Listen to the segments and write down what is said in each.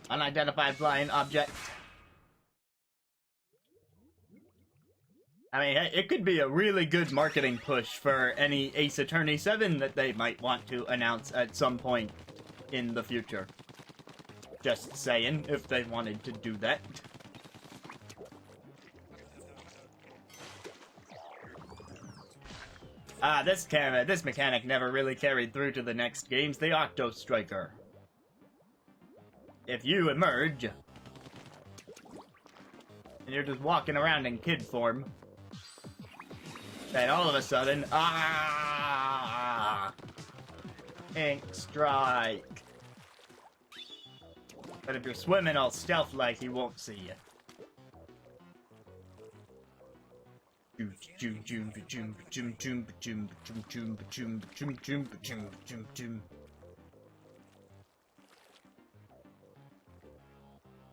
Unidentified flying object. I mean, it could be a really good marketing push for any Ace Attorney 7 that they might want to announce at some point in the future. Just saying, if they wanted to do that. This mechanic never really carried through to the next games, the Octo Striker. If you emerge, and you're just walking around in kid form, then all of a sudden, Ink Strike. But if you're swimming all stealth-like, he won't see you.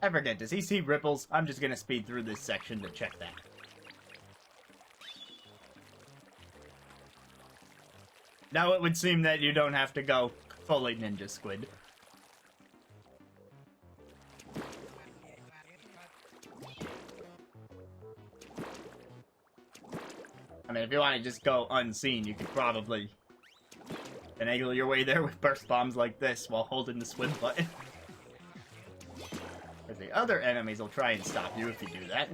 I forget, does he see ripples? I'm just gonna speed through this section to check that. Now it would seem that you don't have to go fully Ninja Squid. I mean, if you want to just go unseen, you could probably finagle your way there with burst bombs like this while holding the swim button. But the other enemies will try and stop you if you do that.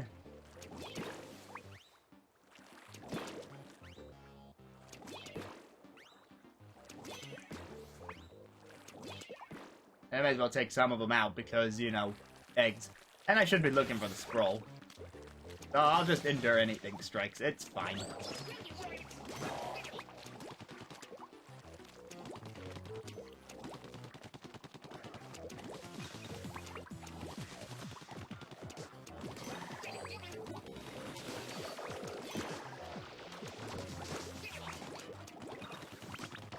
I might as well take some of them out because, you know, eggs. And I should be looking for the scroll. So I'll just endure anything strikes. It's fine.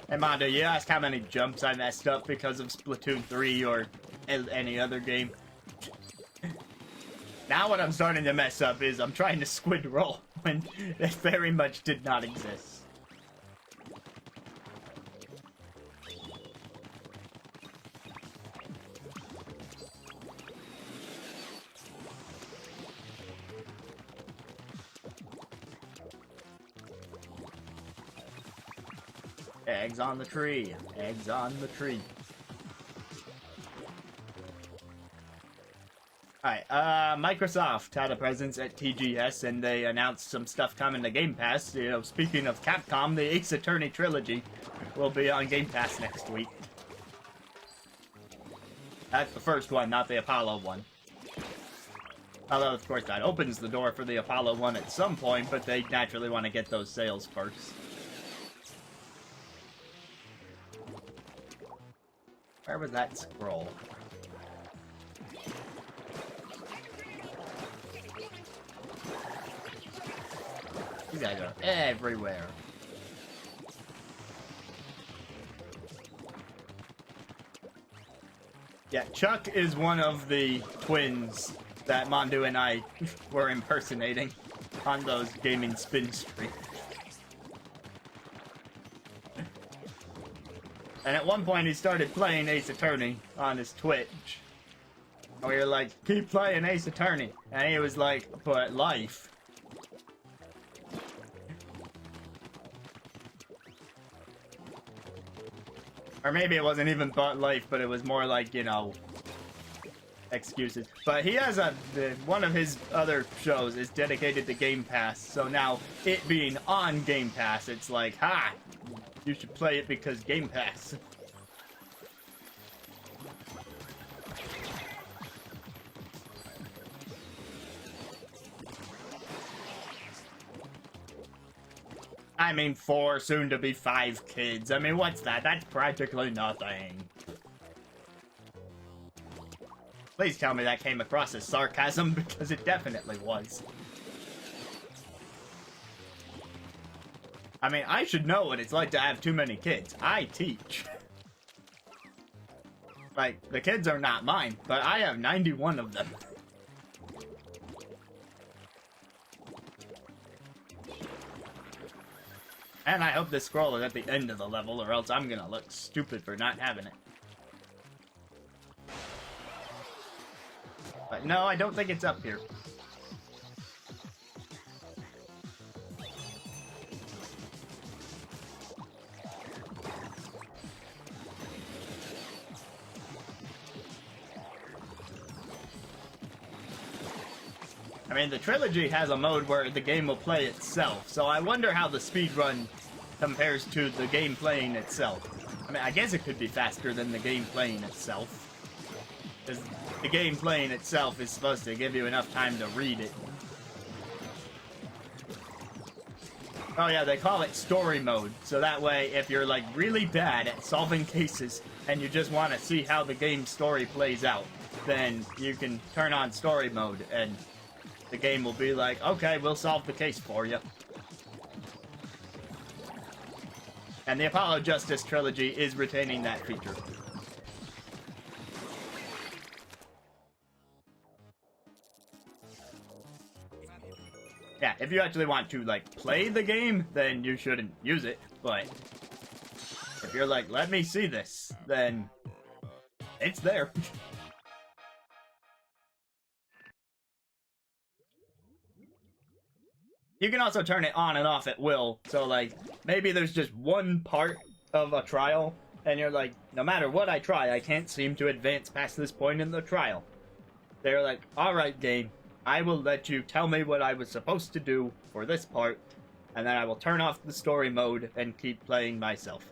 Hey Mondo, you ask how many jumps I messed up because of Splatoon 3 or any other game. Now what I'm starting to mess up is I'm trying to squid roll when it very much did not exist. Eggs on the tree. Eggs on the tree. Alright, Microsoft had a presence at TGS and they announced some stuff coming to Game Pass. You know, speaking of Capcom, the Ace Attorney trilogy will be on Game Pass next week. That's the first one, not the Apollo one. Although, of course, that opens the door for the Apollo one at some point, but they naturally want to get those sales first. Where was that scroll? You guys are everywhere. Yeah, Chuck is one of the twins that Mondu and I were impersonating on those gaming spin streaks. And at one point he started playing Ace Attorney on his Twitch. And we were like, keep playing Ace Attorney. And he was like, but life. Or maybe it wasn't even but life, but it was more like, you know, excuses. But he has one of his other shows is dedicated to Game Pass. So now, it being on Game Pass, it's like, ha! You should play it because Game Pass. I mean, 4, soon to be 5 kids. I mean, what's that? That's practically nothing. Please tell me that came across as sarcasm, because it definitely was. I mean, I should know what it's like to have too many kids. I teach. Like, the kids are not mine, but I have 91 of them. And I hope this scroll is at the end of the level, or else I'm gonna look stupid for not having it. But no, I don't think it's up here. I mean, the trilogy has a mode where the game will play itself, so I wonder how the speedrun compares to the game playing itself. I mean, I guess it could be faster than the game playing itself. Because the game playing itself is supposed to give you enough time to read it. Oh yeah, they call it story mode, so that way if you're like really bad at solving cases and you just want to see how the game story plays out, then you can turn on story mode and the game will be like, okay, we'll solve the case for you. And the Apollo Justice trilogy is retaining that feature. Yeah, if you actually want to, like, play the game, then you shouldn't use it. But if you're like, let me see this, then it's there. You can also turn it on and off at will, so like, maybe there's just one part of a trial, and you're like, no matter what I try, I can't seem to advance past this point in the trial. They're like, alright game, I will let you tell me what I was supposed to do for this part, and then I will turn off the story mode and keep playing myself.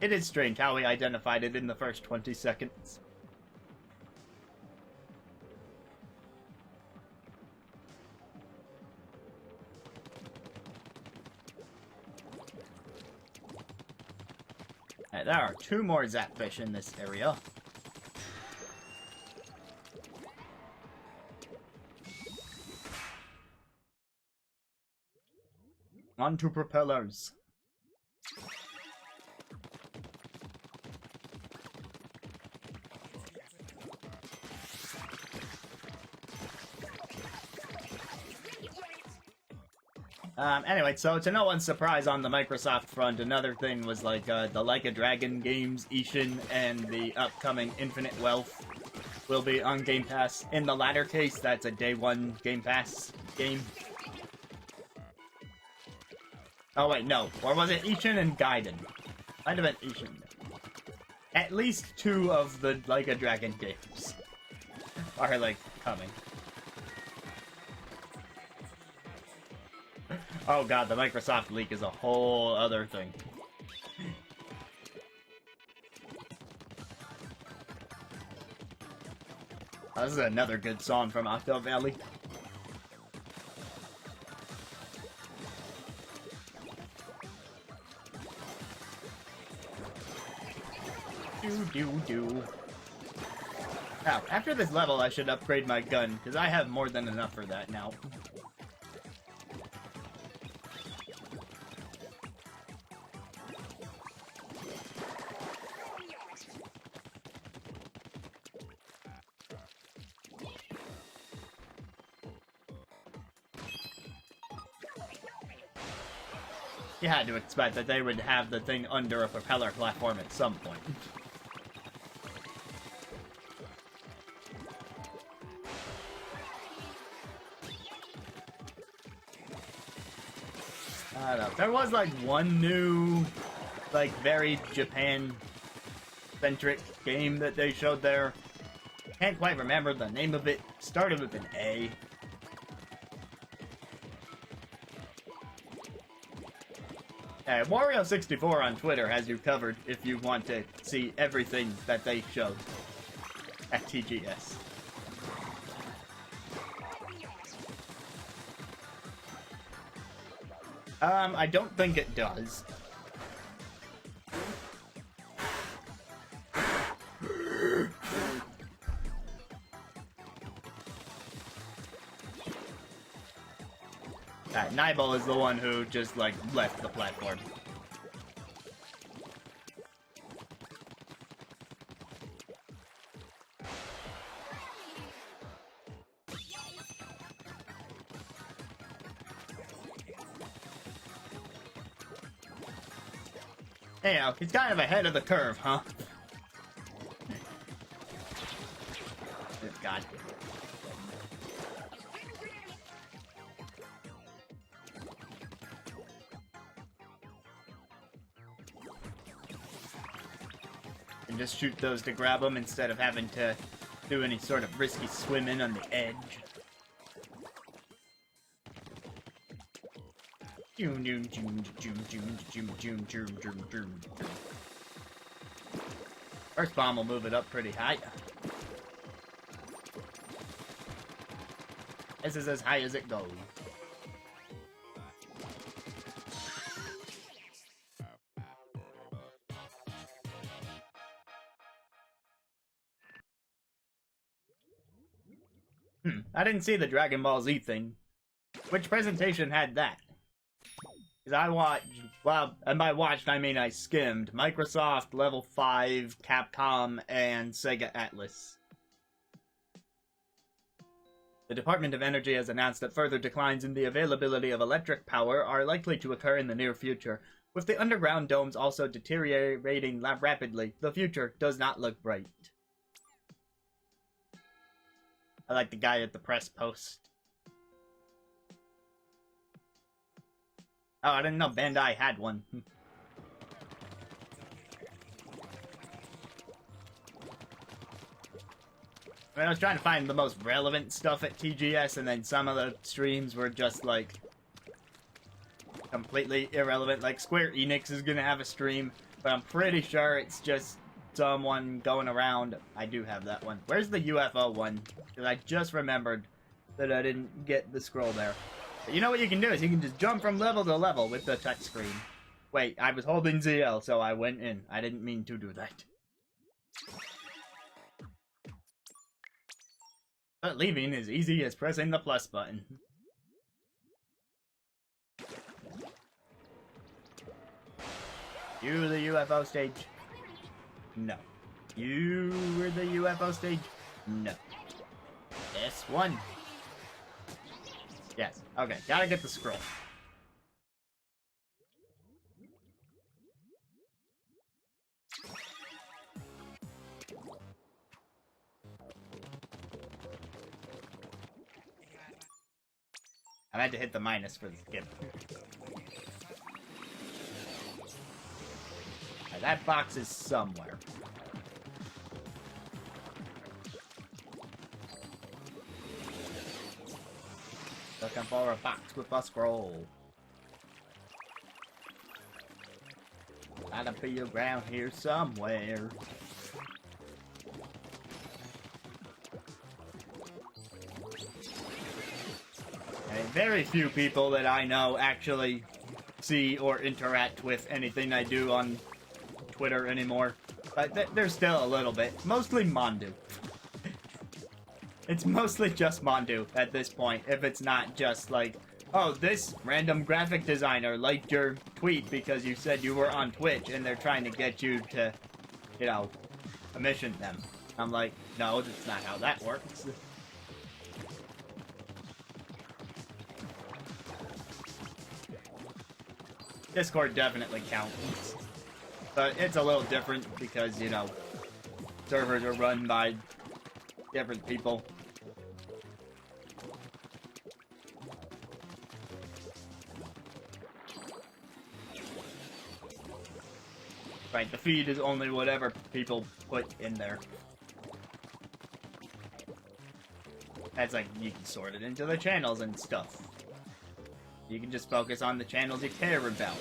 It is strange how we identified it in the first 20 seconds. Right, there are 2 more Zapfish in this area. On to propellers. Anyway, so to no one's surprise on the Microsoft front, another thing was like the Like a Dragon games, Ishin, and the upcoming Infinite Wealth will be on Game Pass. In the latter case, that's a day 1 Game Pass game. Oh wait, no. Or was it Ishin and Gaiden? Might have been Ishin. At least 2 of the Like a Dragon games are, like, coming. Oh god, the Microsoft leak is a whole other thing. This is another good song from Octo Valley. Do. Now, after this level, I should upgrade my gun, because I have more than enough for that now. You had to expect that they would have the thing under a propeller platform at some point. I don't know. There was like one new, like very Japan-centric game that they showed there. Can't quite remember the name of it. Started with an A. Wario64 on Twitter has you covered if you want to see everything that they showed at TGS. I don't think it does. Nibel is the one who just, like, left the platform. Hey, he's kind of ahead of the curve, huh? God. And just shoot those to grab them instead of having to do any sort of risky swimming on the edge. First bomb will move it up pretty high. This is as high as it goes. I didn't see the Dragon Ball Z thing. Which presentation had that? Because I watched, well, and by watched I mean I skimmed Microsoft, Level 5, Capcom, and Sega Atlas. The Department of Energy has announced that further declines in the availability of electric power are likely to occur in the near future. With the underground domes also deteriorating rapidly, the future does not look bright. I like the guy at the press post. Oh, I didn't know Bandai had one. I was trying to find the most relevant stuff at TGS, and then some of the streams were just, like, completely irrelevant. Like, Square Enix is gonna have a stream, but I'm pretty sure it's just someone going around. I do have that one. Where's the UFO one? Because I just remembered that I didn't get the scroll there. But you know what you can do is you can just jump from level to level with the touchscreen. Wait, I was holding ZL, so I went in. I didn't mean to do that. But leaving is easy as pressing the plus button. You the UFO stage? No. You were the UFO stage? No. This one? Yes. Okay, gotta get the scroll. I had to hit the minus for the skip. Right, that box is somewhere. Looking for a box with a scroll. Gotta be around here somewhere. And very few people that I know actually see or interact with anything I do on Twitter anymore. But there's still a little bit. Mostly Mondu. It's mostly just Mondu at this point, if it's not just like, oh, this random graphic designer liked your tweet because you said you were on Twitch and they're trying to get you to, you know, commission them. I'm like, no, that's not how that works. Discord definitely counts. But it's a little different because, you know, servers are run by different people. Right, the feed is only whatever people put in there. That's like, you can sort it into the channels and stuff. You can just focus on the channels you care about.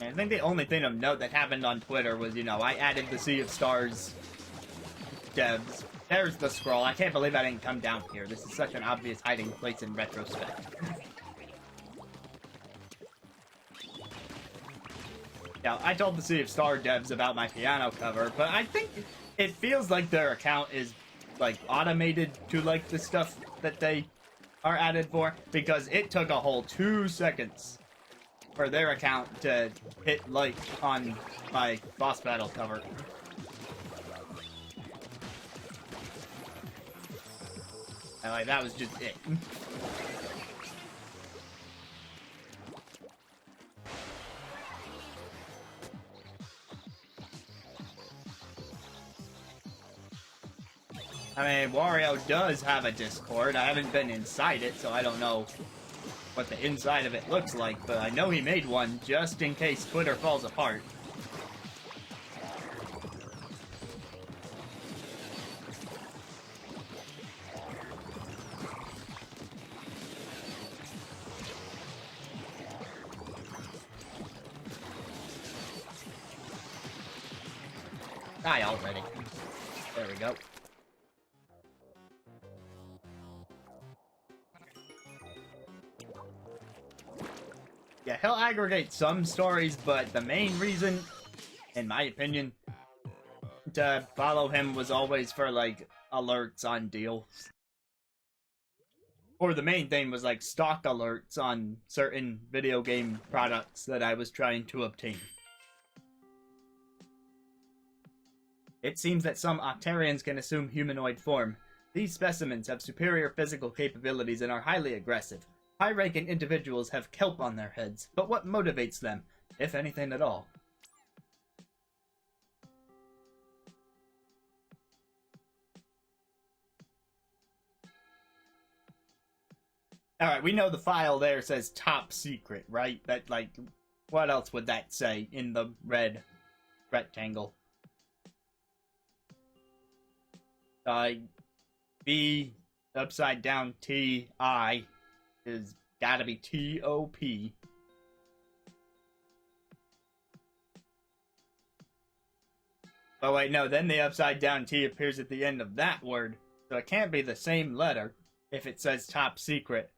And I think the only thing of note that happened on Twitter was, you know, I added the Sea of Stars devs. There's the scroll. I can't believe I didn't come down here. This is such an obvious hiding place in retrospect. Yeah, I told the Sea of Star devs about my piano cover, but I think it feels like their account is, like, automated to, like, the stuff that they are added for, because it took a whole 2 seconds for their account to hit like on my boss battle cover. And, like, that was just it. I mean, Wario does have a Discord. I haven't been inside it, so I don't know what the inside of it looks like, but I know he made one just in case Twitter falls apart. Die already. There we go. Yeah, he'll aggregate some stories, but the main reason, in my opinion, to follow him was always for, like, alerts on deals. Or the main thing was, like, stock alerts on certain video game products that I was trying to obtain. It seems that some Octarians can assume humanoid form. These specimens have superior physical capabilities and are highly aggressive. High-ranking individuals have kelp on their heads, but what motivates them, if anything at all? Alright, we know the file there says top secret, right? That, like, what else would that say in the red rectangle? B upside down T-I is gotta be T-O-P. Oh wait, no, then the upside down T appears at the end of that word, so it can't be the same letter if it says top secret,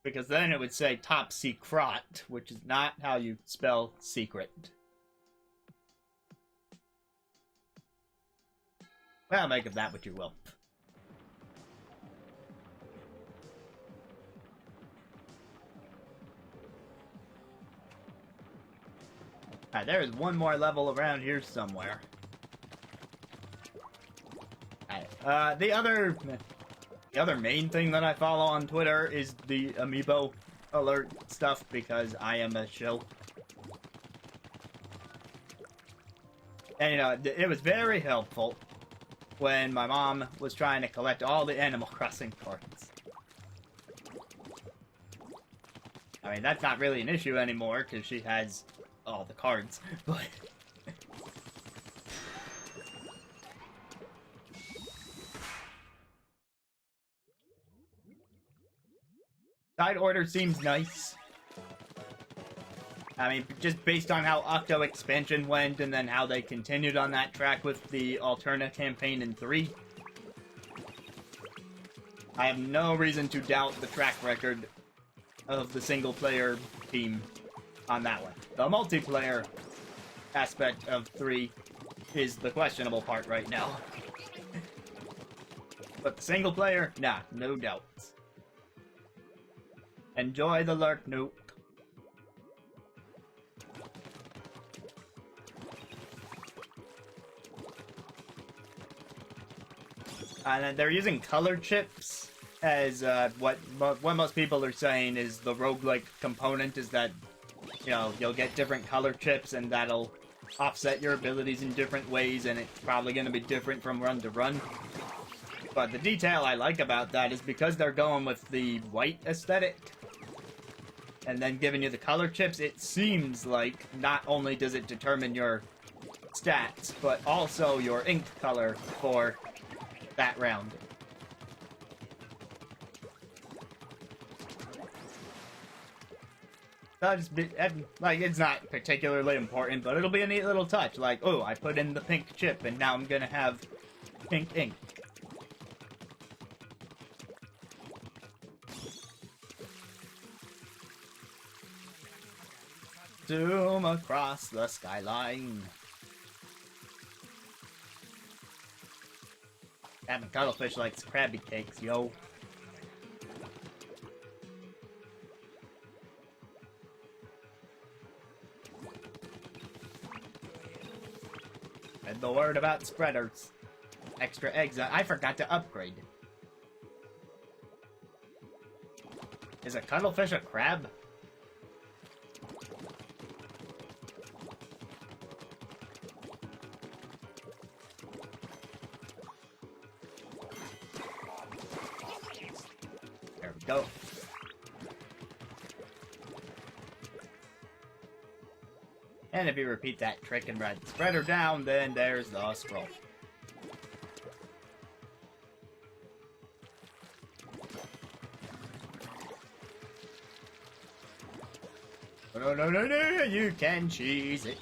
because then it would say top secret, which is not how you spell secret. Well, make of that what you will. Alright, there is one more level around here somewhere. Alright, the other main thing that I follow on Twitter is the amiibo alert stuff, because I am a shill. And, you know, it was very helpful when my mom was trying to collect all the Animal Crossing cards. I mean, that's not really an issue anymore, because she has all the cards, but... Side order seems nice. I mean, just based on how Octo expansion went, and then how they continued on that track with the Alterna campaign in 3. I have no reason to doubt the track record of the single-player team on that one. The multiplayer aspect of 3 is the questionable part right now. But the single player, nah, no doubts. Enjoy the lurk, Nuke. And then they're using color chips as what most people are saying is the roguelike component, is that, you know, you'll get different color chips and that'll offset your abilities in different ways, and it's probably going to be different from run to run. But the detail I like about that is because they're going with the white aesthetic and then giving you the color chips, it seems like not only does it determine your stats, but also your ink color for that round. Like, it's not particularly important, but it'll be a neat little touch. Like, oh, I put in the pink chip, and now I'm gonna have pink ink. Zoom across the skyline. Captain Cuttlefish likes Krabby Cakes, yo. And the word about spreaders. Extra eggs. I forgot to upgrade. Is a cuttlefish a crab? There we go. And if you repeat that trick and ride the spreader down, then there's the scroll. No, no, no, no, you can cheese it.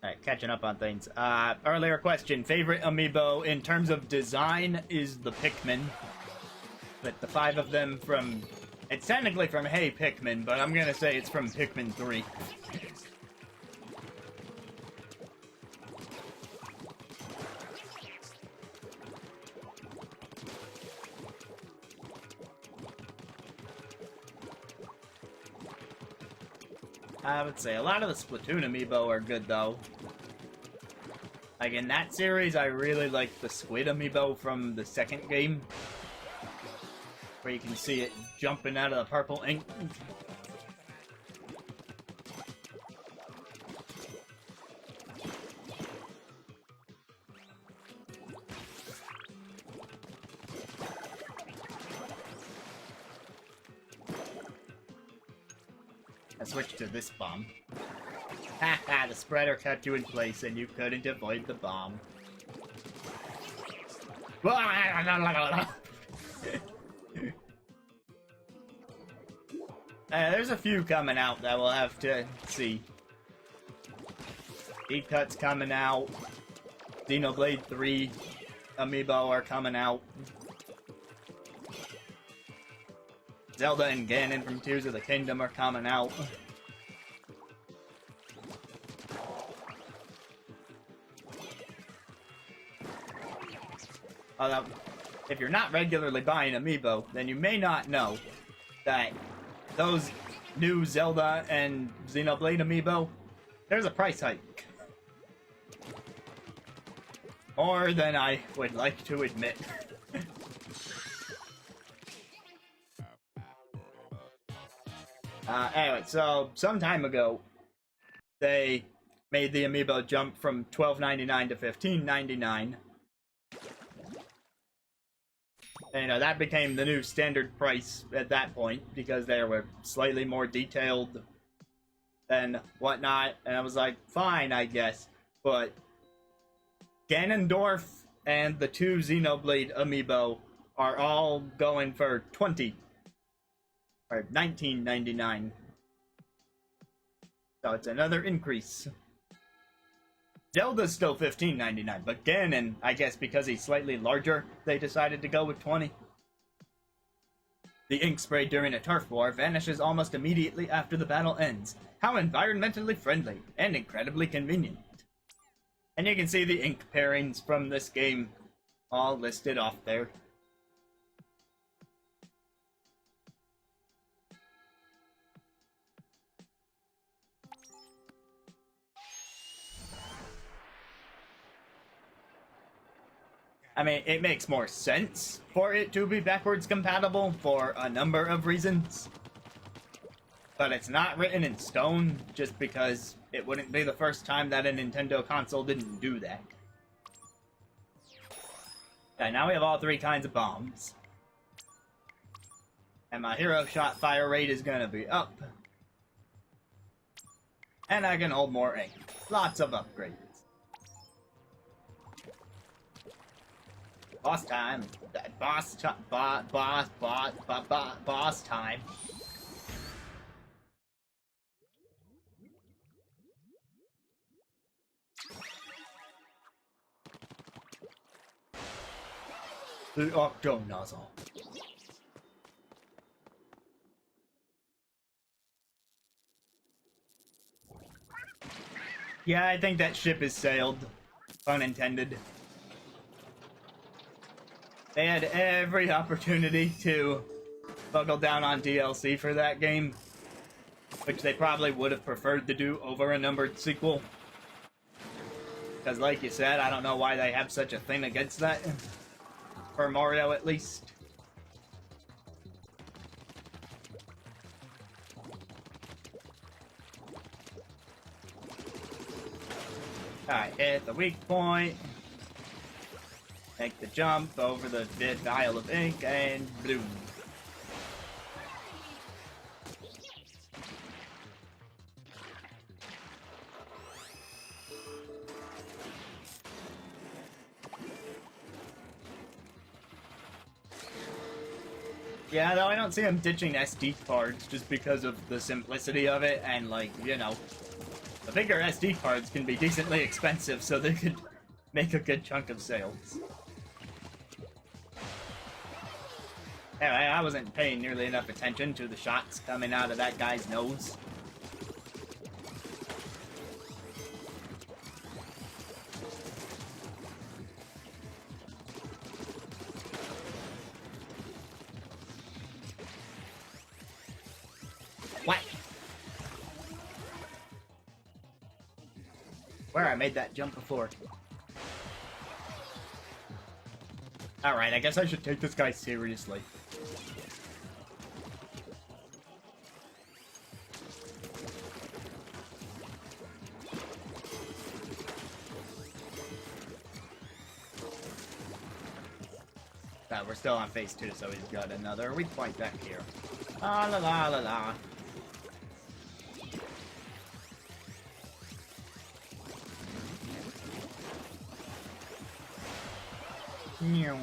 Alright, catching up on things. Earlier question, favorite amiibo in terms of design is the Pikmin. But the 5 of them from... It's technically from Hey Pikmin, but I'm gonna say it's from Pikmin 3. I would say a lot of the Splatoon amiibo are good, though. Like, in that series, I really like the Squid amiibo from the second game. Where you can see it jumping out of the purple ink. I switched to this bomb. Haha, the spreader kept you in place and you couldn't avoid the bomb. There's a few coming out that we'll have to see. Deep Cut's coming out. Xenoblade 3 amiibo are coming out. Zelda and Ganon from Tears of the Kingdom are coming out. Although, if you're not regularly buying amiibo, then you may not know that those new Zelda and Xenoblade amiibo, there's a price hike. More than I would like to admit. Anyway, so some time ago, they made the amiibo jump from $12.99 to $15.99. And, that became the new standard price at that point, because they were slightly more detailed and whatnot. And I was like, fine, I guess. But Ganondorf and the 2 Xenoblade amiibo are all going for $20 or $19.99. So it's another increase. Zelda's still $15.99, but Ganon, I guess because he's slightly larger, they decided to go with $20. The ink sprayed during a turf war vanishes almost immediately after the battle ends. How environmentally friendly and incredibly convenient. And you can see the ink pairings from this game all listed off there. I mean, it makes more sense for it to be backwards compatible for a number of reasons. But it's not written in stone just because it wouldn't be the first time that a Nintendo console didn't do that. Okay, now we have all 3 kinds of bombs. And my hero shot fire rate is gonna be up. And I can hold more ink. Lots of upgrades. Boss time. Boss time. The Octo Nozzle. Yeah, I think that ship is sailed. Pun intended. They had every opportunity to buckle down on DLC for that game, which they probably would have preferred to do over a numbered sequel. Because like you said, I don't know why they have such a thing against that. For Mario, at least. Alright, hit the weak point. Make the jump over the vial of ink, and bloom. Yeah, though I don't see him ditching SD cards just because of the simplicity of it, and like, you know, the bigger SD cards can be decently expensive, so they could make a good chunk of sales. Anyway, I wasn't paying nearly enough attention to the shots coming out of that guy's nose. What? Where I made that jump before. Alright, I guess I should take this guy seriously. We're still on phase 2, so he's got another weak point back here. La la la la la. Meow.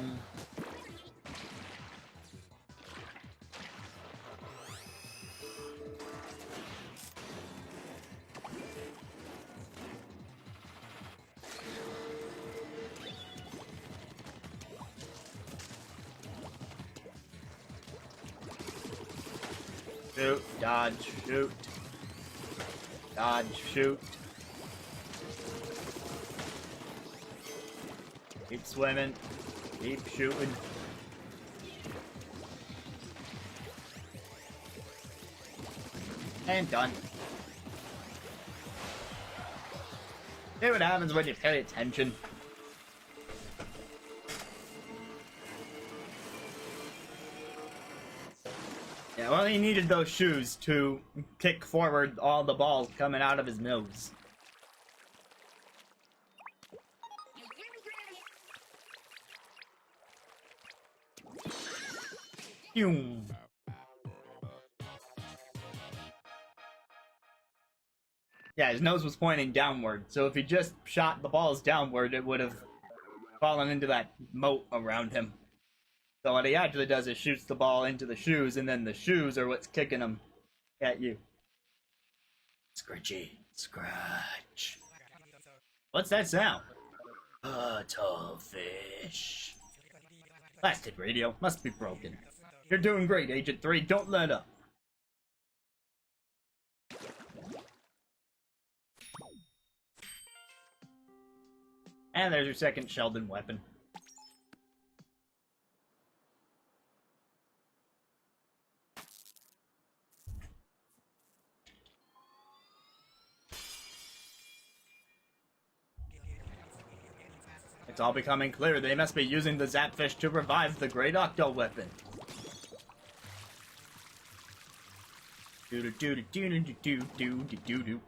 Shoot, dodge, shoot. Dodge, shoot. Keep swimming. Keep shooting. And done. See what happens when you pay attention. Yeah, well, he needed those shoes to kick forward all the balls coming out of his nose. Boom. Yeah, his nose was pointing downward, so if he just shot the balls downward, it would have fallen into that moat around him. So what he actually does is shoots the ball into the shoes, and then the shoes are what's kicking them at you. Scratchy. Scratch. What's that sound? Tall fish. Blasted radio. Must be broken. You're doing great, Agent 3. Don't let up. And there's your second Sheldon weapon. It's all becoming clear they must be using the Zapfish to revive the Great Octo weapon. Do do do do do do do do do do.